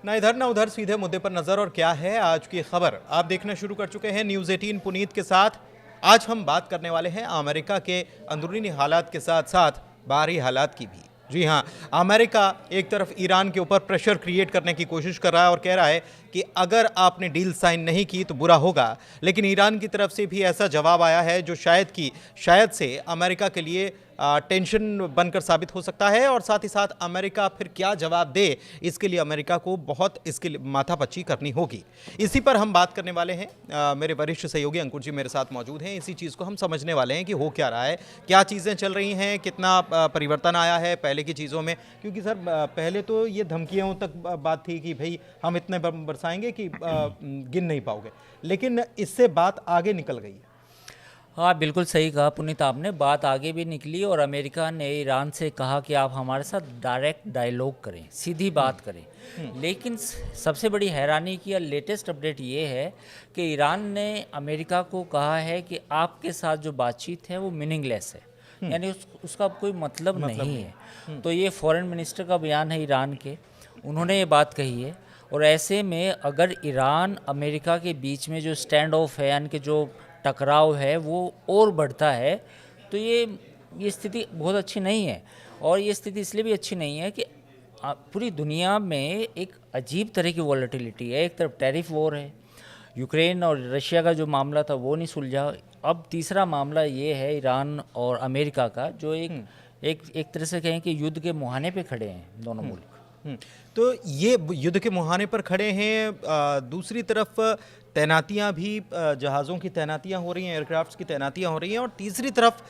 ना इधर ना उधर, सीधे मुद्दे पर नजर। और क्या है आज की खबर, आप देखना शुरू कर चुके हैं न्यूज़ 18 पुनीत के साथ। आज हम बात करने वाले हैं अमेरिका के अंदरूनी हालात के साथ साथ बाहरी हालात की भी। जी हाँ, अमेरिका एक तरफ ईरान के ऊपर प्रेशर क्रिएट करने की कोशिश कर रहा है और कह रहा है कि अगर आपने डील साइन नहीं की तो बुरा होगा। लेकिन ईरान की तरफ से भी ऐसा जवाब आया है जो शायद से अमेरिका के लिए टेंशन बनकर साबित हो सकता है। और साथ ही साथ अमेरिका फिर क्या जवाब दे, इसके लिए अमेरिका को बहुत इसके लिए माथापच्ची करनी होगी। इसी पर हम बात करने वाले हैं। मेरे वरिष्ठ सहयोगी अंकुर जी मेरे साथ मौजूद हैं। इसी चीज़ को हम समझने वाले हैं कि हो क्या रहा है, क्या चीज़ें चल रही हैं, कितना परिवर्तन आया है पहले की चीज़ों में। क्योंकि सर पहले तो ये धमकियों तक बात थी कि भाई हम इतने बरसाएंगे कि गिन नहीं पाओगे, लेकिन इससे बात आगे निकल गई है। हाँ, बिल्कुल सही कहा पुनीत आपने। बात आगे भी निकली और अमेरिका ने ईरान से कहा कि आप हमारे साथ डायरेक्ट डायलॉग करें, सीधी बात करें। लेकिन सबसे बड़ी हैरानी की या लेटेस्ट अपडेट ये है कि ईरान ने अमेरिका को कहा है कि आपके साथ जो बातचीत है वो मीनिंगलेस है, यानी उसका कोई मतलब नहीं है। तो ये फॉरेन मिनिस्टर का बयान है ईरान के, उन्होंने ये बात कही है। और ऐसे में अगर ईरान अमेरिका के बीच में जो स्टैंड ऑफ है, यानी कि जो टकराव है वो और बढ़ता है, तो ये स्थिति बहुत अच्छी नहीं है। और ये स्थिति इसलिए भी अच्छी नहीं है कि पूरी दुनिया में एक अजीब तरह की वॉलेटिलिटी है। एक तरफ टैरिफ वॉर है, यूक्रेन और रशिया का जो मामला था वो नहीं सुलझा। अब तीसरा मामला ये है ईरान और अमेरिका का, जो एक तरह से कहें कि युद्ध के मुहाने पे खड़े हैं दोनों मुल्क। तो ये युद्ध के मुहाने पर खड़े हैं। दूसरी तरफ तैनातियां भी, जहाज़ों की तैनातियां हो रही हैं, एयरक्राफ्ट्स की तैनातियां हो रही हैं। और तीसरी तरफ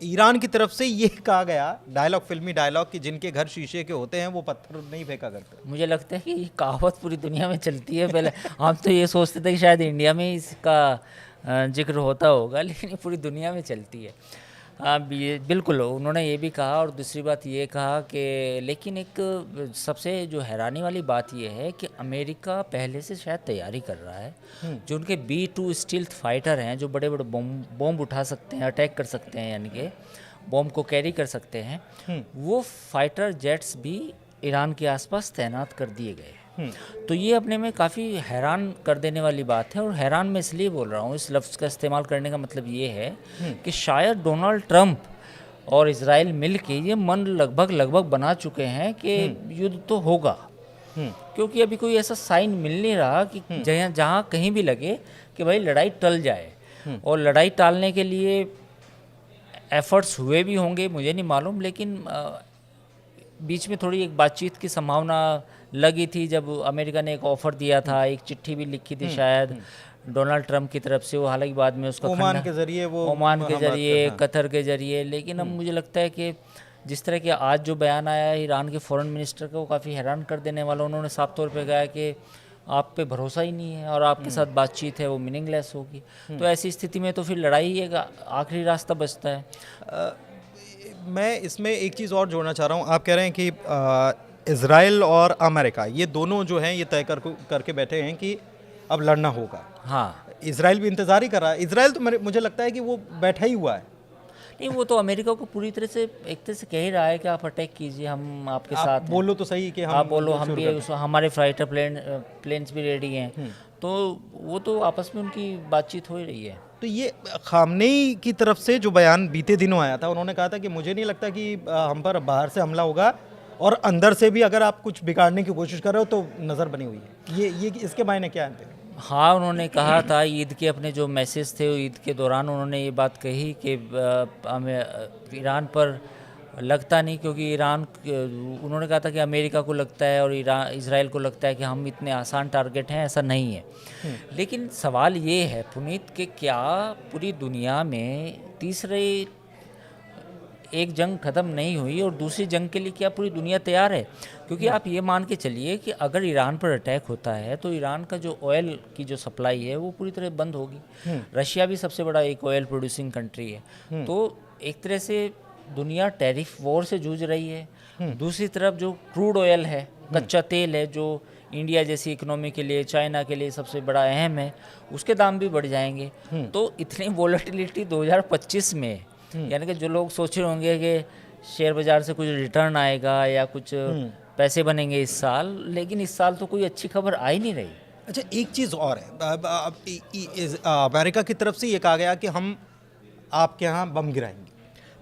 ईरान की तरफ से ये कहा गया डायलॉग, फिल्मी डायलॉग, कि जिनके घर शीशे के होते हैं वो पत्थर नहीं फेंका करते। मुझे लगता है कि ये कहावत पूरी दुनिया में चलती है। पहले हम तो ये सोचते थे कि शायद इंडिया में इसका जिक्र होता होगा, लेकिन ये पूरी दुनिया में चलती है। हाँ, बिल्कुल उन्होंने ये भी कहा। और दूसरी बात ये कहा कि लेकिन एक सबसे जो हैरानी वाली बात ये है कि अमेरिका पहले से शायद तैयारी कर रहा है। जो उनके B-2 स्टील्थ फाइटर हैं, जो बड़े बड़े बॉम्ब उठा सकते हैं, अटैक कर सकते हैं, यानी कि बॉम्ब को कैरी कर सकते हैं, वो फाइटर जेट्स भी ईरान के आसपास तैनात कर दिए गए। तो ये अपने में काफ़ी हैरान कर देने वाली बात है। और हैरान मैं इसलिए बोल रहा हूँ, इस लफ्ज़ का इस्तेमाल करने का मतलब ये है कि शायद डोनाल्ड ट्रंप और इजराइल मिल के ये मन लगभग बना चुके हैं कि युद्ध तो होगा। क्योंकि अभी कोई ऐसा साइन मिल नहीं रहा कि जहाँ कहीं भी लगे कि भाई लड़ाई टल जाए। और लड़ाई टालने के लिए एफर्ट्स हुए भी होंगे, मुझे नहीं मालूम, लेकिन बीच में थोड़ी एक बातचीत की संभावना लगी थी जब अमेरिका ने एक ऑफ़र दिया था, एक चिट्ठी भी लिखी थी शायद डोनाल्ड ट्रंप की तरफ से। वो हालांकि बाद में उसका ओमान के जरिए, कतर के जरिए। लेकिन अब मुझे लगता है कि जिस तरह के आज जो बयान आया है ईरान के फॉरेन मिनिस्टर का, वो काफ़ी हैरान कर देने वाला। उन्होंने साफ तौर पे कहा कि आप पे भरोसा ही नहीं है और आपके साथ बातचीत है वो मीनिंगलेस होगी। तो ऐसी स्थिति में तो फिर लड़ाई ही एक आखिरी रास्ता बचता है। मैं इसमें एक चीज़ और जोड़ना चाह रहा हूँ। आप कह रहे हैं कि इज़राइल और अमेरिका ये दोनों जो हैं ये तय करके बैठे हैं कि अब लड़ना होगा। हाँ, इज़राइल भी इंतज़ार ही कर रहा है। इज़राइल तो मुझे लगता है कि वो बैठा ही हुआ है। नहीं, वो तो अमेरिका को पूरी तरह से एक तरह से कह ही रहा है कि आप अटैक कीजिए, हम आपके आप साथ बोलो तो सही कि आप बोलो, हम भी हमारे फाइटर प्लेन्स भी रेडी हैं। तो वो तो आपस में उनकी बातचीत हो ही रही है। तो ये खामनेई की तरफ से जो बयान बीते दिनों आया था, उन्होंने कहा था कि मुझे नहीं लगता कि हम पर बाहर से हमला होगा और अंदर से भी अगर आप कुछ बिगाड़ने की कोशिश कर रहे हो तो नज़र बनी हुई है। ये इसके मायने क्या है? हाँ, उन्होंने कहा था ईद के अपने जो मैसेज थे, ईद के दौरान उन्होंने ये बात कही कि ईरान पर लगता नहीं, क्योंकि उन्होंने कहा था कि अमेरिका को लगता है और इजराइल को लगता है कि हम इतने आसान टारगेट हैं, ऐसा नहीं है। लेकिन सवाल ये है पुनीत कि क्या पूरी दुनिया में तीसरे एक जंग ख़त्म नहीं हुई और दूसरी जंग के लिए क्या पूरी दुनिया तैयार है? क्योंकि आप ये मान के चलिए कि अगर ईरान पर अटैक होता है तो ईरान का जो ऑयल की जो सप्लाई है वो पूरी तरह बंद होगी। रशिया भी सबसे बड़ा एक ऑयल प्रोड्यूसिंग कंट्री है। तो एक तरह से दुनिया टैरिफ वॉर से जूझ रही है। दूसरी तरफ जो क्रूड ऑयल है, कच्चा तेल है, जो इंडिया जैसी इकोनॉमी के लिए, चाइना के लिए सबसे बड़ा अहम है, उसके दाम भी बढ़ जाएंगे। तो इतनी वोलेटिलिटी 2025 में, यानी कि जो लोग सोच रहे होंगे कि शेयर बाज़ार से कुछ रिटर्न आएगा या कुछ पैसे बनेंगे इस साल, लेकिन इस साल तो कोई अच्छी खबर आ ही नहीं रही। अच्छा, एक चीज़ और है, अमेरिका की तरफ से ये कहा गया कि हम आपके यहाँ बम गिराएंगे,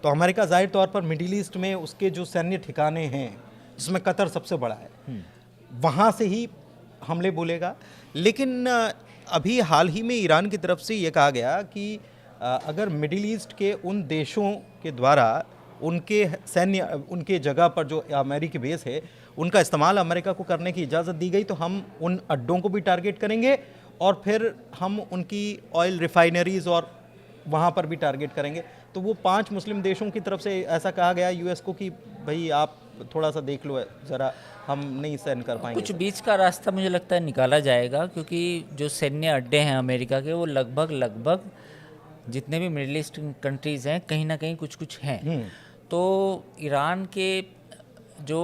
तो अमेरिका जाहिर तौर पर मिडिल ईस्ट में उसके जो सैन्य ठिकाने हैं, जिसमें कतर सबसे बड़ा है, वहाँ से ही हमले बोलेगा। लेकिन अभी हाल ही में ईरान की तरफ से ये कहा गया कि अगर मिडिल ईस्ट के उन देशों के द्वारा उनके सैन्य उनके जगह पर जो अमेरिकी बेस है उनका इस्तेमाल अमेरिका को करने की इजाज़त दी गई तो हम उन अड्डों को भी टारगेट करेंगे और फिर हम उनकी ऑयल रिफाइनरीज और वहाँ पर भी टारगेट करेंगे। तो वो 5 मुस्लिम देशों की तरफ से ऐसा कहा गया यूएस को कि भाई आप थोड़ा सा देख लो, ज़रा हम नहीं सहन कर पाएंगे। कुछ बीच का रास्ता मुझे लगता है निकाला जाएगा, क्योंकि जो सैन्य अड्डे हैं अमेरिका के वो लगभग जितने भी मिडिल ईस्ट कंट्रीज़ हैं कहीं ना कहीं कुछ हैं। तो ईरान के जो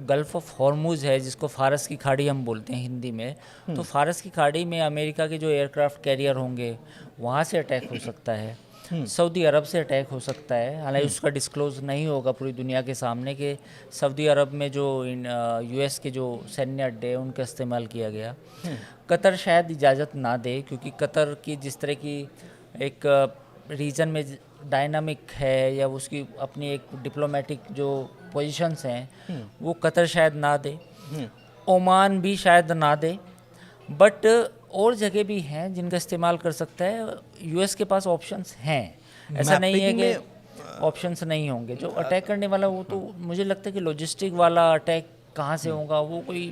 गल्फ ऑफ हॉर्मुज है, जिसको फारस की खाड़ी हम बोलते हैं हिंदी में, तो फारस की खाड़ी में अमेरिका के जो एयरक्राफ्ट कैरियर होंगे वहाँ से अटैक हो सकता है, सऊदी अरब से अटैक हो सकता है। हालांकि उसका डिस्क्लोज नहीं होगा पूरी दुनिया के सामने कि सऊदी अरब में जो यूएस के जो सैन्य अड्डे हैं उनका इस्तेमाल किया गया। कतर शायद इजाज़त ना दे, क्योंकि कतर की जिस तरह की एक रीजन में डायनामिक है या उसकी अपनी एक डिप्लोमेटिक जो पोजीशंस हैं वो कतर शायद ना दे, ओमान भी शायद ना दे, बट और जगह भी हैं जिनका इस्तेमाल कर सकता है। यूएस के पास ऑप्शंस हैं, ऐसा नहीं है कि ऑप्शंस नहीं होंगे। जो अटैक करने वाला वो तो मुझे लगता है कि लॉजिस्टिक वाला अटैक कहाँ से होगा वो कोई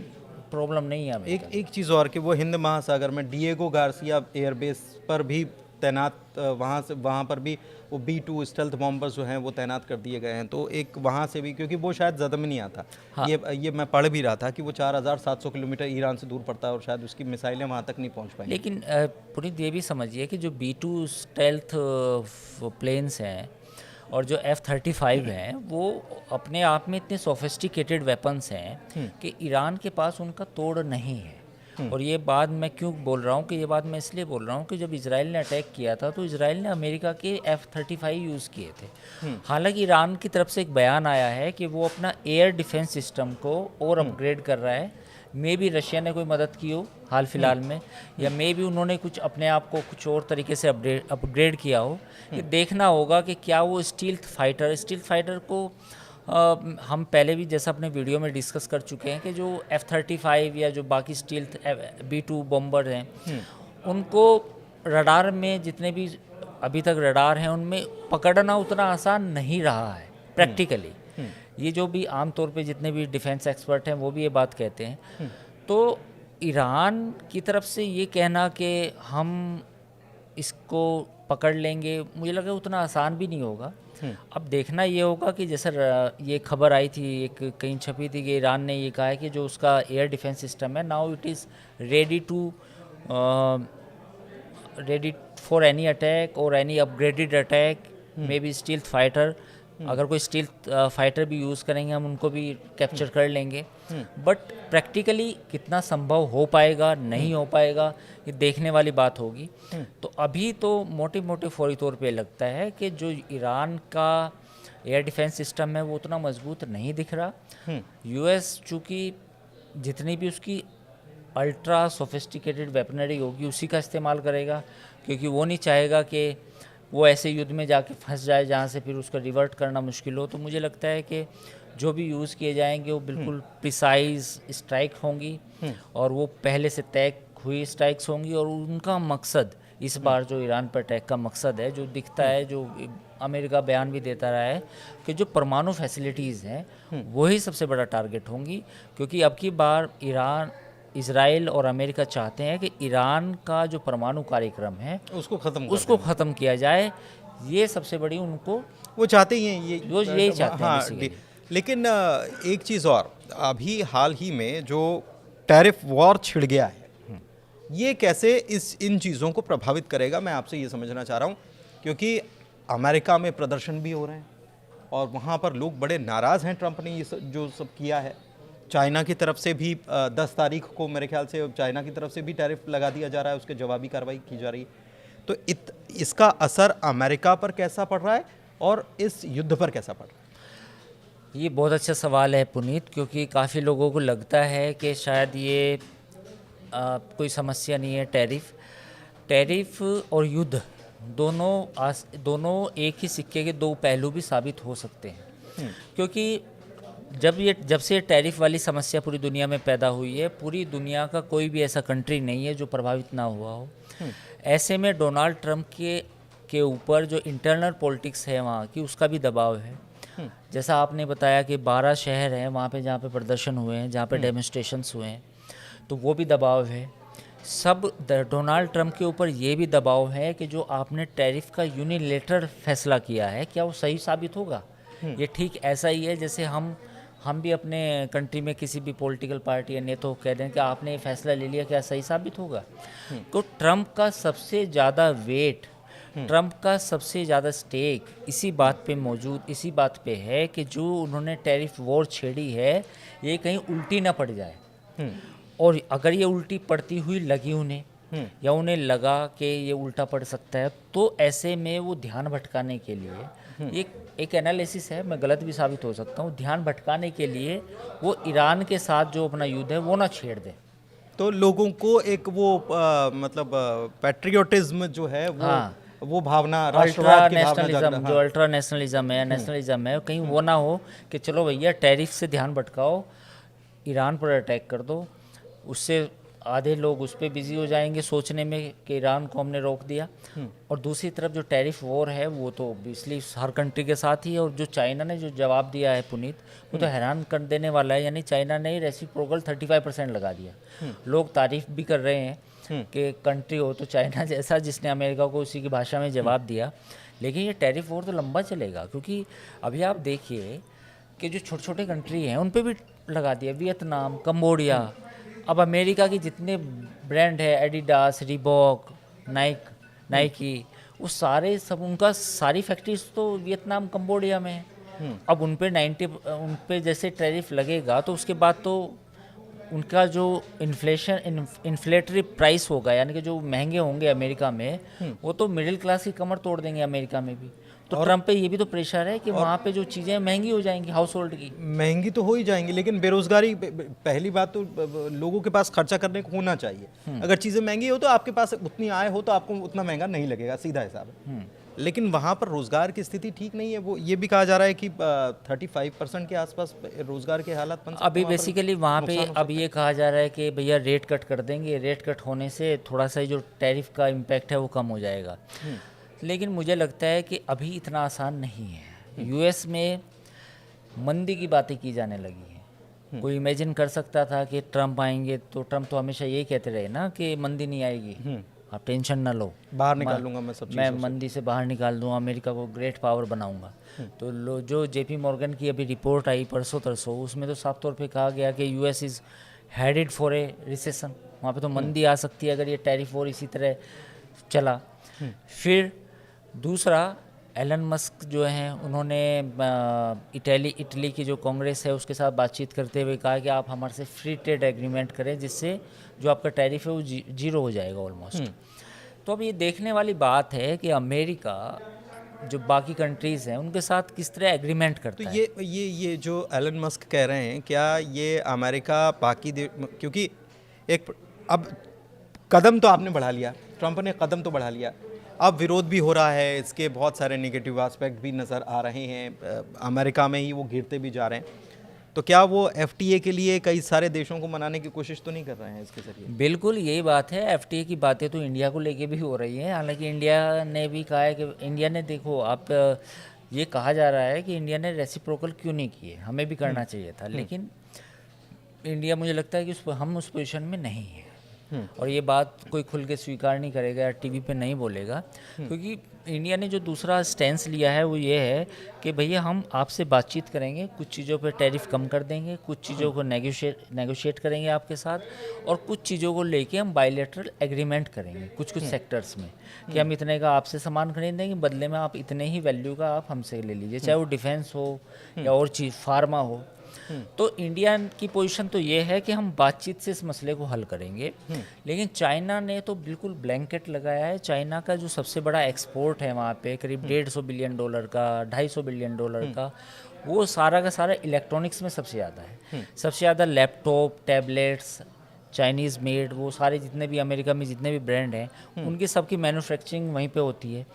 प्रॉब्लम नहीं है। एक चीज़ और कि वो हिंद महासागर में डिएगो गार्सिया एयरबेस पर भी तैनात, वहाँ पर भी वो B-2 स्टेल्थ बॉम्बर्स जो हैं वो तैनात कर दिए गए हैं। तो एक वहाँ से भी, क्योंकि वो शायद ज़्यादा में नहीं आता। हाँ। ये मैं पढ़ भी रहा था कि वो 4700 किलोमीटर ईरान से दूर पड़ता है और शायद उसकी मिसाइलें वहाँ तक नहीं पहुँच पाएंगी। लेकिन पुनीत ये भी समझिए कि जो B-2 स्टेल्थ प्लेन्स हैं और जो F-35 हैं वो अपने आप में इतने सोफिस्टिकेटेड वेपन्स हैं कि ईरान के पास उनका तोड़ नहीं है। और ये बात मैं क्यों बोल रहा हूँ कि ये बात मैं इसलिए बोल रहा हूँ कि जब इसराइल ने अटैक किया था तो इसराइल ने अमेरिका के F-35 यूज़ किए थे। हालांकि ईरान की तरफ से एक बयान आया है कि वो अपना एयर डिफेंस सिस्टम को और अपग्रेड कर रहा है। मे भी रशिया ने कोई मदद की हो हाल फिलहाल में, या मे भी उन्होंने कुछ अपने आप को कुछ और तरीके से अपग्रेड किया हो। कि देखना होगा कि क्या वो स्टील्थ फाइटर को हम पहले भी जैसा अपने वीडियो में डिस्कस कर चुके हैं कि जो F-35 या जो बाकी स्टील्थ B-2 बॉम्बर हैं उनको रडार में जितने भी अभी तक रडार हैं उनमें पकड़ना उतना आसान नहीं रहा है प्रैक्टिकली। ये जो भी आमतौर पे जितने भी डिफेंस एक्सपर्ट हैं वो भी ये बात कहते हैं। तो ईरान की तरफ से ये कहना कि हम इसको पकड़ लेंगे, मुझे लगा उतना आसान भी नहीं होगा। अब देखना ये होगा कि जैसा ये खबर आई थी, एक कहीं छपी थी कि ईरान ने ये कहा है कि जो उसका एयर डिफेंस सिस्टम है now it is ready for any attack और any upgraded attack, may be stealth fighter. अगर कोई स्टील्थ फाइटर भी यूज़ करेंगे हम उनको भी कैप्चर कर लेंगे। बट प्रैक्टिकली कितना संभव हो पाएगा नहीं हो पाएगा ये देखने वाली बात होगी। तो अभी तो मोटे मोटे फौरी तौर पे लगता है कि जो ईरान का एयर डिफेंस सिस्टम है वो उतना मजबूत नहीं दिख रहा। यूएस चूँकि जितनी भी उसकी अल्ट्रा सोफिस्टिकेटेड वेपनरी होगी उसी का इस्तेमाल करेगा, क्योंकि वो नहीं चाहेगा कि वो ऐसे युद्ध में जाके फंस जाए जहाँ से फिर उसका रिवर्ट करना मुश्किल हो। तो मुझे लगता है कि जो भी यूज़ किए जाएंगे वो बिल्कुल प्रिसाइज स्ट्राइक होंगी और वो पहले से तय हुई स्ट्राइक्स होंगी। और उनका मकसद इस बार जो ईरान पर अटैक का मकसद है, जो दिखता है, जो अमेरिका बयान भी देता रहा है कि जो परमाणु फैसिलिटीज़ हैं वही सबसे बड़ा टारगेट होंगी। क्योंकि अब की बार इजराइल और अमेरिका चाहते हैं कि ईरान का जो परमाणु कार्यक्रम है उसको ख़त्म किया जाए। ये सबसे बड़ी उनको वो चाहते ही हैं, यही चाहते हैं। हाँ, लेकिन एक चीज़ और, अभी हाल ही में जो टैरिफ वॉर छिड़ गया है ये कैसे इन चीज़ों को प्रभावित करेगा, मैं आपसे ये समझना चाह रहा हूँ। क्योंकि अमेरिका में प्रदर्शन भी हो रहे हैं और वहाँ पर लोग बड़े नाराज़ हैं ट्रंप ने ये जो सब किया है। चाइना की तरफ से भी 10 तारीख को मेरे ख्याल से चाइना की तरफ से भी टैरिफ लगा दिया जा रहा है, उसके जवाबी कार्रवाई की जा रही है। तो इसका असर अमेरिका पर कैसा पड़ रहा है और इस युद्ध पर कैसा पड़ रहा है? ये बहुत अच्छा सवाल है पुनीत, क्योंकि काफ़ी लोगों को लगता है कि शायद ये कोई समस्या नहीं है। टैरिफ और युद्ध दोनों एक ही सिक्के के दो पहलू भी साबित हो सकते हैं। क्योंकि जब से टैरिफ वाली समस्या पूरी दुनिया में पैदा हुई है, पूरी दुनिया का कोई भी ऐसा कंट्री नहीं है जो प्रभावित ना हुआ हो। ऐसे में डोनाल्ड ट्रंप के ऊपर जो इंटरनल पॉलिटिक्स है वहाँ की, उसका भी दबाव है। जैसा आपने बताया कि 12 शहर हैं वहाँ पे जहाँ पे प्रदर्शन हुए हैं, जहाँ पे डेमोन्स्ट्रेशंस हुए हैं, तो वो भी दबाव है। सब डोनाल्ड ट्रंप के ऊपर ये भी दबाव है कि जो आपने टैरिफ का यूनिलेटरल फैसला किया है, क्या वो सही साबित होगा। ये ठीक ऐसा ही है जैसे हम भी अपने कंट्री में किसी भी पॉलिटिकल पार्टी या नेता कह दें कि आपने ये फैसला ले लिया, क्या सही साबित होगा। तो ट्रंप का सबसे ज़्यादा वेट, ट्रंप का सबसे ज़्यादा स्टेक इसी बात पे है कि जो उन्होंने टैरिफ वॉर छेड़ी है, ये कहीं उल्टी ना पड़ जाए। और अगर ये उल्टी पड़ती हुई लगी उन्हें, या उन्हें लगा कि ये उल्टा पड़ सकता है, तो ऐसे में वो ध्यान भटकाने के लिए एक एनालिसिस है, मैं गलत भी साबित हो सकता हूँ, ध्यान भटकाने के लिए वो ईरान के साथ जो अपना युद्ध है वो ना छेड़ दे। तो लोगों को एक वो मतलब पैट्रियोटिज्म जो है वो भावना, राष्ट्रवाद की भावना नेशनलिज्म, जो अल्ट्रा नेशनलिज्म है, कहीं वो ना हो कि चलो भैया टैरिफ से ध्यान भटकाओ, ईरान पर अटैक कर दो। उससे आधे लोग उस पर बिजी हो जाएंगे सोचने में कि ईरान को हमने रोक दिया। और दूसरी तरफ जो टैरिफ वॉर है वो तो ऑब्वियसली हर कंट्री के साथ ही है। और जो चाइना ने जो जवाब दिया है पुनीत, वो तो हैरान कर देने वाला है। यानी चाइना ने रेसिप्रोकल 35% लगा दिया। लोग तारीफ भी कर रहे हैं कि कंट्री हो तो चाइना जैसा, जिसने अमेरिका को उसी की भाषा में जवाब दिया। लेकिन ये टैरिफ वॉर तो लंबा चलेगा, क्योंकि अभी आप देखिए कि जो छोटे छोटे कंट्री हैं उन पर भी लगा दिया, वियतनाम, कंबोडिया। अब अमेरिका की जितने ब्रांड है, एडिडास, रिबॉक, नाइकी, वो सब उनका सारी फैक्ट्रीज तो वियतनाम, कंबोडिया में है। अब उन पे जैसे टैरिफ लगेगा तो उसके बाद तो उनका जो इन्फ्लेटरी प्राइस होगा, यानी कि जो महंगे होंगे अमेरिका में, वो तो मिडिल क्लास की कमर तोड़ देंगे अमेरिका में भी। तो ट्रंप पे ये भी तो प्रेशर है कि वहाँ पे जो चीज़ें महंगी हो जाएंगी, हाउस होल्ड की महंगी तो हो ही जाएंगी, लेकिन बेरोजगारी, पहली बात तो लोगों के पास खर्चा करने को होना चाहिए। अगर चीज़ें महंगी हो तो आपके पास उतनी आय हो तो आपको उतना महंगा नहीं लगेगा, सीधा हिसाब है। लेकिन वहाँ पर रोजगार की स्थिति ठीक नहीं है। वो ये भी कहा जा रहा है कि 35% के आसपास रोजगार के हालात बन सकते हैं अभी बेसिकली वहाँ पे। अब ये कहा जा रहा है कि भैया रेट कट कर देंगे, रेट कट होने से थोड़ा सा जो टैरिफ का इम्पैक्ट है वो कम हो जाएगा। लेकिन मुझे लगता है कि अभी इतना आसान नहीं है। यूएस में मंदी की बातें की जाने लगी हैं। कोई इमेजिन कर सकता था कि ट्रंप आएंगे, तो ट्रंप तो हमेशा यही कहते रहे ना कि मंदी नहीं आएगी, आप टेंशन ना लो, बाहर निकाल लूंगा मैं मंदी से बाहर निकाल दूंगा, अमेरिका को ग्रेट पावर बनाऊंगा। तो जो जेपी मॉर्गन की अभी रिपोर्ट आई परसों तरसों, उसमें तो साफ तौर पे कहा गया कि US is headed for a recession. वहाँ पे तो मंदी आ सकती है अगर ये टैरिफ वॉर इसी तरह चला। फिर दूसरा, एलन मस्क जो हैं, उन्होंने इटली की जो कांग्रेस है उसके साथ बातचीत करते हुए कहा कि आप हमारे से फ्री ट्रेड एग्रीमेंट करें, जिससे जो आपका टैरिफ है वो जीरो हो जाएगा ऑलमोस्ट। तो अब ये देखने वाली बात है कि अमेरिका जो बाकी कंट्रीज़ हैं उनके साथ किस तरह एग्रीमेंट करता है। तो ये जो एलन मस्क कह रहे हैं, क्या ये अमेरिका बाकी क्योंकि एक अब कदम तो आपने बढ़ा लिया, ट्रंप ने कदम तो बढ़ा लिया, अब विरोध भी हो रहा है, इसके बहुत सारे नेगेटिव एस्पेक्ट भी नज़र आ रहे हैं, अमेरिका में ही वो गिरते भी जा रहे हैं। तो क्या वो एफटीए के लिए कई सारे देशों को मनाने की कोशिश तो नहीं कर रहे हैं इसके जरिए? बिल्कुल यही बात है। एफटीए की बातें तो इंडिया को लेके भी हो रही हैं। हालांकि इंडिया ने भी कहा है कि इंडिया ने, देखो आप, ये कहा जा रहा है कि इंडिया ने रेसिप्रोकल क्यों नहीं किए, हमें भी करना चाहिए था। लेकिन इंडिया, मुझे लगता है कि हम उस पोजीशन में नहीं है। और ये बात कोई खुल के स्वीकार नहीं करेगा या टीवी पे नहीं बोलेगा, क्योंकि इंडिया ने जो दूसरा स्टैंस लिया है वो ये है कि भैया हम आपसे बातचीत करेंगे, कुछ चीज़ों पे टैरिफ कम कर देंगे, कुछ चीज़ों को नेगोशिएट करेंगे आपके साथ, और कुछ चीज़ों को लेके हम बायलैटरल एग्रीमेंट करेंगे कुछ सेक्टर्स में कि हम इतने का आपसे सामान खरीदेंगे, बदले में आप इतने ही वैल्यू का आप हमसे ले लीजिए, चाहे वो डिफेंस हो या और चीज़, फार्मा हो। तो इंडिया की पोजीशन तो ये है कि हम बातचीत से इस मसले को हल करेंगे। लेकिन चाइना ने तो बिल्कुल ब्लैंकेट लगाया है। चाइना का जो सबसे बड़ा एक्सपोर्ट है वहाँ पे करीब $150 बिलियन का, $250 बिलियन का, वो सारा का सारा इलेक्ट्रॉनिक्स में सबसे ज़्यादा है। सबसे ज़्यादा लैपटॉप, टैबलेट्स, चाइनीज़ मेड, वो सारे जितने भी अमेरिका में जितने भी ब्रांड हैं उनकी सबकी मैन्युफैक्चरिंग वहीं पे होती है।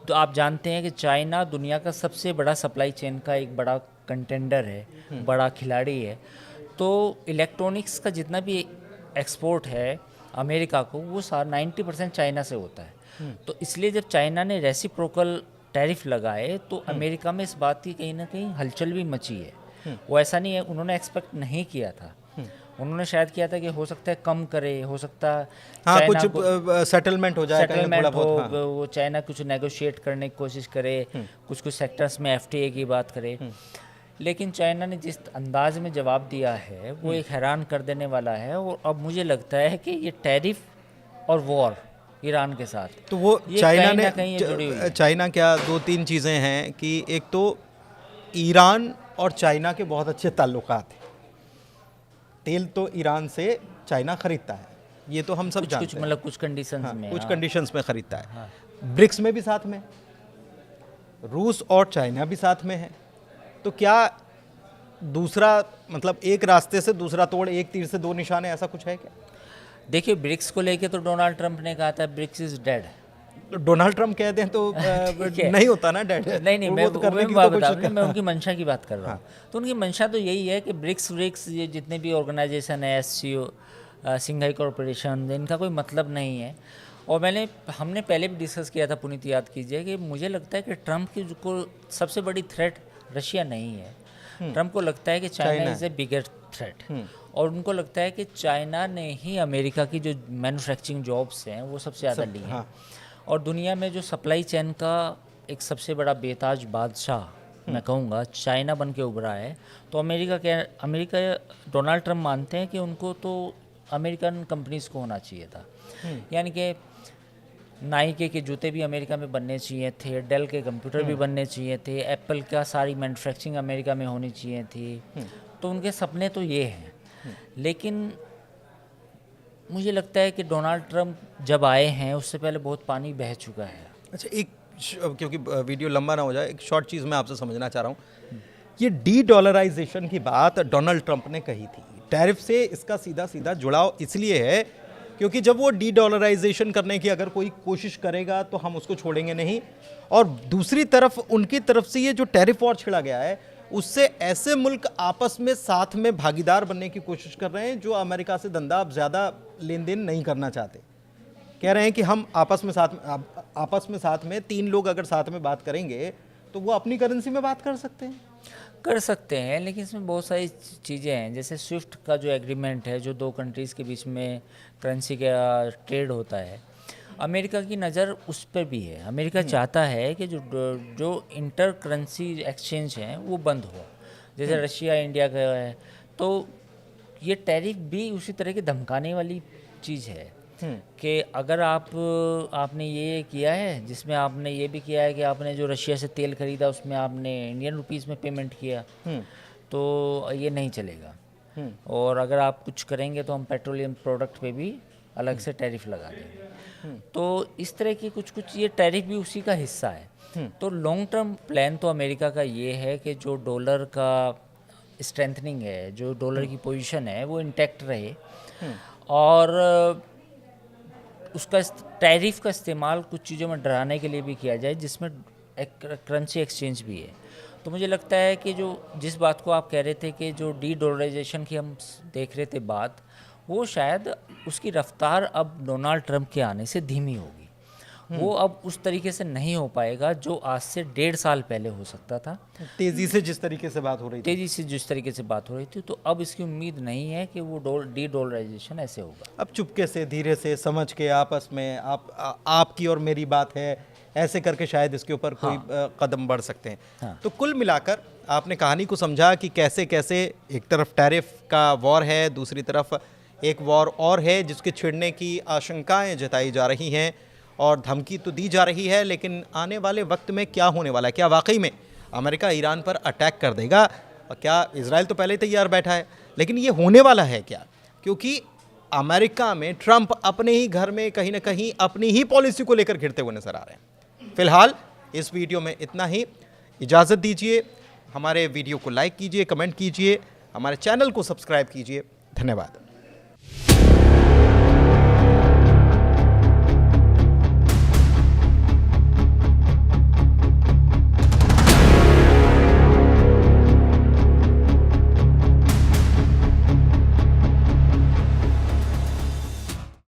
तो आप जानते हैं कि चाइना दुनिया का सबसे बड़ा सप्लाई चेन का एक बड़ा कंटेंडर है, बड़ा खिलाड़ी है। तो इलेक्ट्रॉनिक्स का जितना भी एक्सपोर्ट है अमेरिका को, वो 90% चाइना से होता है। तो इसलिए जब चाइना ने रेसिप्रोकल टैरिफ लगाए तो अमेरिका में इस बात की कहीं ना कहीं हलचल भी मची है। वो ऐसा नहीं है, उन्होंने एक्सपेक्ट नहीं किया था। उन्होंने शायद किया था कि हो सकता है कम करे, हो सकता है हाँ, कुछ सेटलमेंट हो जाए, सेटलमेंट हो, हाँ। वो चाइना कुछ नेगोशिएट करने की कोशिश करे, कुछ कुछ सेक्टर्स में एफटीए की बात करे। लेकिन चाइना ने जिस अंदाज में जवाब दिया है वो एक हैरान कर देने वाला है। और अब मुझे लगता है कि ये टैरिफ और वॉर ईरान के साथ, तो वो ये चाइना कहीं ना ने कहीं ये जुड़ी हुई है। चाइना क्या, दो तीन चीज़ें हैं कि एक तो ईरान और चाइना के बहुत अच्छे ताल्लुकात हैं। तेल तो ईरान से चाइना खरीदता है, ये तो हम सब जानते कुछ हैं। मतलब कुछ कंडीशंस हाँ, में, कुछ हाँ। कंडीशंस में खरीदता है। ब्रिक्स में भी साथ में, रूस और चाइना भी साथ में है। तो क्या दूसरा, मतलब एक रास्ते से दूसरा तोड़, एक तीर से दो निशाने, ऐसा कुछ है क्या? देखिए, ब्रिक्स को लेके तो डोनाल्ड ट्रंप ने कहा था ब्रिक्स इज डेड। तो डोनाल्ड ट्रंप कहते हैं तो ठीक है। नहीं होता ना डेड। नहीं, मैं तो करने की बात तो बता कुछ रहा हूँ, मैं उनकी मंशा की बात कर रहा हूँ। तो उनकी मंशा तो यही है कि ब्रिक्स ये जितने भी ऑर्गेनाइजेशन है, SCO, सिंघाई कॉरपोरेशन, इनका कोई मतलब नहीं है। और हमने पहले भी डिस्कस किया था, पुनीत याद कीजिए, कि मुझे लगता है कि ट्रंप की को सबसे बड़ी थ्रेट रशिया नहीं है। ट्रंप को लगता है कि China is a bigger threat. और उनको लगता है कि चाइना ने ही अमेरिका की जो मैन्युफैक्चरिंग जॉब्स हैं वो सबसे ज़्यादा ली हैं। और दुनिया में जो सप्लाई चेन का एक सबसे बड़ा बेताज बादशाह मैं कहूँगा चाइना बन के उभरा है। तो अमेरिका डोनाल्ड ट्रंप मानते हैं कि उनको तो अमेरिकन कंपनीज़ को होना चाहिए था। यानी कि नाइके के जूते भी अमेरिका में बनने चाहिए थे, डेल के कंप्यूटर भी बनने चाहिए थे, एप्पल का सारी मैन्युफैक्चरिंग अमेरिका में होनी चाहिए थी। तो उनके सपने तो ये हैं। लेकिन मुझे लगता है कि डोनाल्ड ट्रंप जब आए हैं उससे पहले बहुत पानी बह चुका है। अच्छा, क्योंकि वीडियो लंबा ना हो जाए, एक शॉर्ट चीज़ मैं आपसे समझना चाह रहा हूँ। ये डी डॉलराइजेशन की बात डोनाल्ड ट्रंप ने कही थी। टैरिफ से इसका सीधा सीधा जुड़ाव इसलिए है क्योंकि जब वो डी डॉलराइजेशन करने की अगर कोई कोशिश करेगा तो हम उसको छोड़ेंगे नहीं। और दूसरी तरफ उनकी तरफ से ये जो टैरिफ वॉर छिड़ा गया है, उससे ऐसे मुल्क आपस में साथ में भागीदार बनने की कोशिश कर रहे हैं जो अमेरिका से धंधा अब ज़्यादा लेन देन नहीं करना चाहते। कह रहे हैं कि हम आपस में साथ में 3 लोग अगर साथ में बात करेंगे तो वो अपनी करेंसी में बात कर सकते हैं। लेकिन इसमें बहुत सारी चीज़ें हैं, जैसे स्विफ्ट का जो एग्रीमेंट है, जो 2 कंट्रीज़ के बीच में करेंसी का ट्रेड होता है, अमेरिका की नज़र उस पर भी है। अमेरिका चाहता है कि जो इंटर करेंसी एक्सचेंज हैं वो बंद हो, जैसे रशिया इंडिया का है। तो ये टैरिफ भी उसी तरह की धमकाने वाली चीज़ है कि अगर आपने ये किया है, जिसमें आपने ये भी किया है कि आपने जो रशिया से तेल खरीदा उसमें आपने इंडियन रुपीस में पेमेंट किया, तो ये नहीं चलेगा। और अगर आप कुछ करेंगे तो हम पेट्रोलियम प्रोडक्ट पे भी अलग से टैरिफ लगा देंगे। तो इस तरह की कुछ ये टैरिफ भी उसी का हिस्सा है। तो लॉन्ग टर्म प्लान तो अमेरिका का ये है कि जो डॉलर का स्ट्रेंथनिंग है, जो डॉलर की पोजीशन है वो इंटैक्ट रहे, और उसका टैरिफ का इस्तेमाल कुछ चीज़ों में डराने के लिए भी किया जाए, जिसमें एक करेंसी एक्सचेंज भी है। तो मुझे लगता है कि जिस बात को आप कह रहे थे कि जो डी डॉलराइजेशन की हम देख रहे थे बात, वो शायद उसकी रफ्तार अब डोनाल्ड ट्रंप के आने से धीमी होगी। वो अब उस तरीके से नहीं हो पाएगा जो आज से 1.5 साल पहले हो सकता था। तेज़ी से जिस तरीके से बात हो रही थी, तो अब इसकी उम्मीद नहीं है कि वो डी डॉलराइजेशन ऐसे होगा। अब चुपके से, धीरे से, समझ के, आपस में आपकी और मेरी बात है, ऐसे करके शायद इसके ऊपर कोई कदम बढ़ सकते हैं। तो कुल मिलाकर आपने कहानी को समझा कि कैसे कैसे एक तरफ टैरिफ का वॉर है, दूसरी तरफ एक वॉर और है जिसके छिड़ने की आशंकाएं जताई जा रही हैं और धमकी तो दी जा रही है। लेकिन आने वाले वक्त में क्या होने वाला है, क्या वाकई में अमेरिका ईरान पर अटैक कर देगा, और क्या इजराइल तो पहले ही तैयार बैठा है, लेकिन ये होने वाला है क्या? क्योंकि अमेरिका में ट्रंप अपने ही घर में कहीं ना कहीं अपनी ही पॉलिसी को लेकर घिरते हुए नजर आ रहे हैं। फिलहाल इस वीडियो में इतना ही, इजाज़त दीजिए, हमारे वीडियो को लाइक कीजिए, कमेंट कीजिए, हमारे चैनल को सब्सक्राइब कीजिए। धन्यवाद।